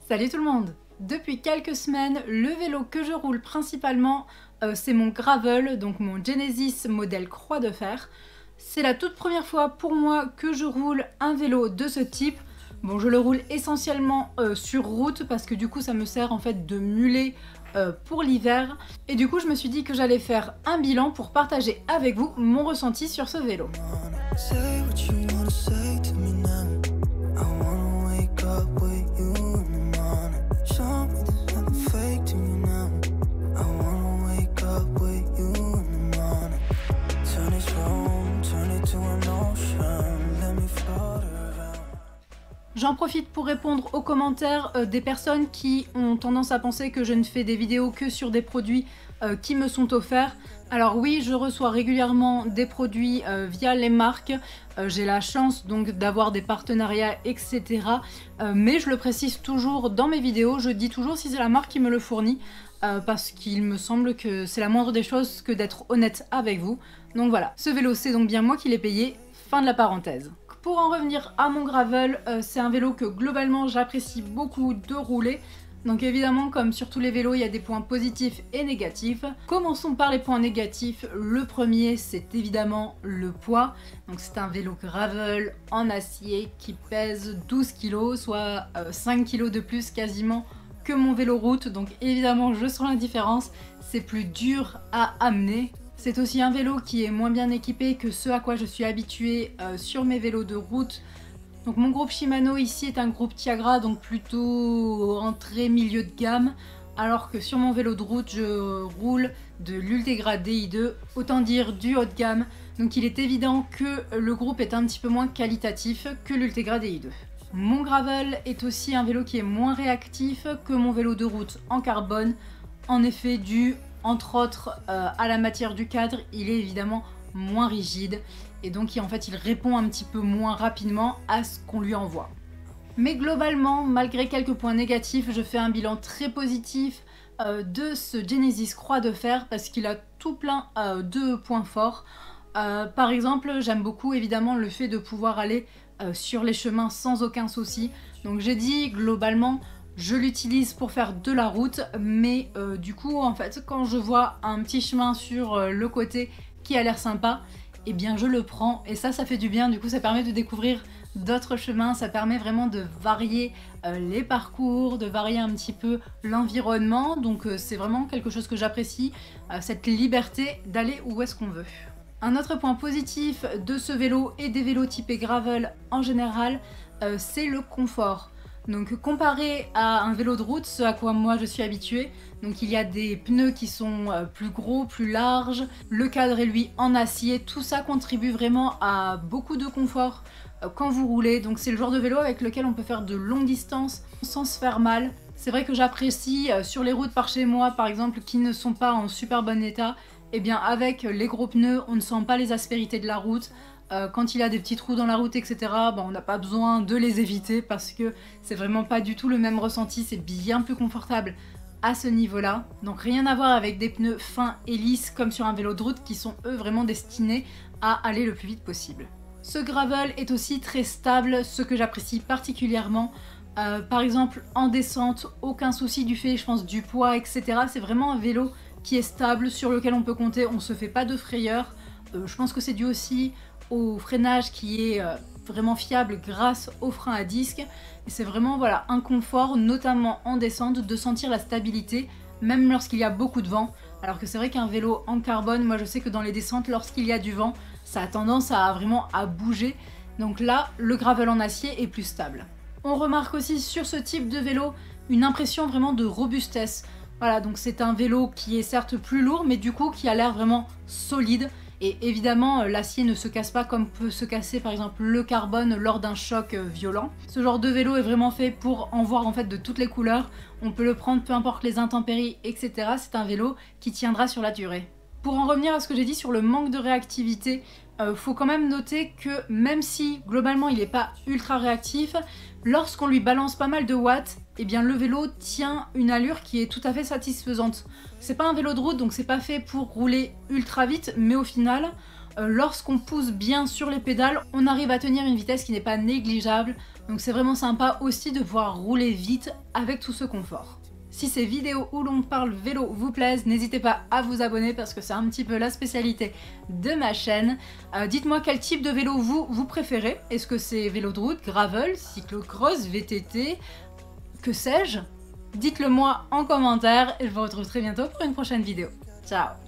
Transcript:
Salut tout le monde! Depuis quelques semaines, le vélo que je roule principalement, c'est mon gravel, donc mon Genesis modèle croix de fer. C'est la toute première fois pour moi que je roule un vélo de ce type. Bon, je le roule essentiellement sur route parce que du coup ça me sert en fait de mulet pour l'hiver. Et du coup je me suis dit que j'allais faire un bilan pour partager avec vous mon ressenti sur ce vélo. J'en profite pour répondre aux commentaires des personnes qui ont tendance à penser que je ne fais des vidéos que sur des produits qui me sont offerts. Alors oui, je reçois régulièrement des produits via les marques, j'ai la chance donc d'avoir des partenariats, etc. Mais je le précise toujours dans mes vidéos, je dis toujours si c'est la marque qui me le fournit, parce qu'il me semble que c'est la moindre des choses que d'être honnête avec vous. Donc voilà, ce vélo c'est donc bien moi qui l'ai payé, fin de la parenthèse. Pour en revenir à mon gravel, c'est un vélo que globalement j'apprécie beaucoup de rouler. Donc évidemment, comme sur tous les vélos, il y a des points positifs et négatifs. Commençons par les points négatifs. Le premier, c'est évidemment le poids. Donc c'est un vélo gravel en acier qui pèse 12 kg, soit 5 kg de plus quasiment que mon vélo route. Donc évidemment, je sens la différence. C'est plus dur à amener. C'est aussi un vélo qui est moins bien équipé que ce à quoi je suis habituée sur mes vélos de route. Donc mon groupe Shimano ici est un groupe Tiagra, donc plutôt entrée milieu de gamme, alors que sur mon vélo de route je roule de l'Ultegra Di2, autant dire du haut de gamme. Donc il est évident que le groupe est un petit peu moins qualitatif que l'Ultegra Di2. Mon gravel est aussi un vélo qui est moins réactif que mon vélo de route en carbone, en effet dû entre autres à la matière du cadre, il est évidemment moins rigide et donc en fait il répond un petit peu moins rapidement à ce qu'on lui envoie. Mais globalement, malgré quelques points négatifs, je fais un bilan très positif de ce Genesis croix de fer parce qu'il a tout plein de points forts. Par exemple, j'aime beaucoup évidemment le fait de pouvoir aller sur les chemins sans aucun souci. Donc j'ai dit globalement, je l'utilise pour faire de la route, mais du coup, en fait, quand je vois un petit chemin sur le côté qui a l'air sympa, eh bien je le prends et ça fait du bien. Du coup, ça permet de découvrir d'autres chemins, ça permet vraiment de varier les parcours, de varier un petit peu l'environnement. Donc c'est vraiment quelque chose que j'apprécie, cette liberté d'aller où est-ce qu'on veut. Un autre point positif de ce vélo et des vélos typés gravel en général, c'est le confort. Donc comparé à un vélo de route, ce à quoi moi je suis habituée, donc il y a des pneus qui sont plus gros, plus larges, le cadre est lui en acier, tout ça contribue vraiment à beaucoup de confort quand vous roulez. Donc c'est le genre de vélo avec lequel on peut faire de longues distances sans se faire mal. C'est vrai que j'apprécie sur les routes par chez moi par exemple qui ne sont pas en super bon état, et bien avec les gros pneus on ne sent pas les aspérités de la route. Quand il y a des petits trous dans la route, etc., on n'a pas besoin de les éviter parce que c'est vraiment pas du tout le même ressenti, c'est bien plus confortable à ce niveau-là. Donc rien à voir avec des pneus fins et lisses comme sur un vélo de route qui sont eux vraiment destinés à aller le plus vite possible. Ce gravel est aussi très stable, ce que j'apprécie particulièrement. Par exemple en descente, aucun souci du fait, je pense, du poids, etc. C'est vraiment un vélo qui est stable, sur lequel on peut compter, on se fait pas de frayeur. Je pense que c'est dû aussi au freinage qui est vraiment fiable grâce au frein à disque. Et c'est vraiment voilà, un confort, notamment en descente, de sentir la stabilité, même lorsqu'il y a beaucoup de vent. Alors que c'est vrai qu'un vélo en carbone, moi je sais que dans les descentes, lorsqu'il y a du vent, ça a tendance à vraiment à bouger. Donc là, le gravel en acier est plus stable. On remarque aussi sur ce type de vélo une impression vraiment de robustesse. Voilà, donc c'est un vélo qui est certes plus lourd, mais du coup qui a l'air vraiment solide. Et évidemment, l'acier ne se casse pas comme peut se casser par exemple le carbone lors d'un choc violent. Ce genre de vélo est vraiment fait pour en voir en fait de toutes les couleurs. On peut le prendre peu importe les intempéries, etc. C'est un vélo qui tiendra sur la durée. Pour en revenir à ce que j'ai dit sur le manque de réactivité, faut quand même noter que même si globalement il n'est pas ultra réactif, lorsqu'on lui balance pas mal de watts, eh bien le vélo tient une allure qui est tout à fait satisfaisante. C'est pas un vélo de route, donc c'est pas fait pour rouler ultra vite, mais au final, lorsqu'on pousse bien sur les pédales, on arrive à tenir une vitesse qui n'est pas négligeable. Donc c'est vraiment sympa aussi de pouvoir rouler vite avec tout ce confort. Si ces vidéos où l'on parle vélo vous plaisent, n'hésitez pas à vous abonner parce que c'est un petit peu la spécialité de ma chaîne. Dites-moi quel type de vélo vous préférez. Est-ce que c'est vélo de route, gravel, cyclocross, VTT, que sais-je? Dites-le moi en commentaire et je vous retrouve très bientôt pour une prochaine vidéo. Ciao!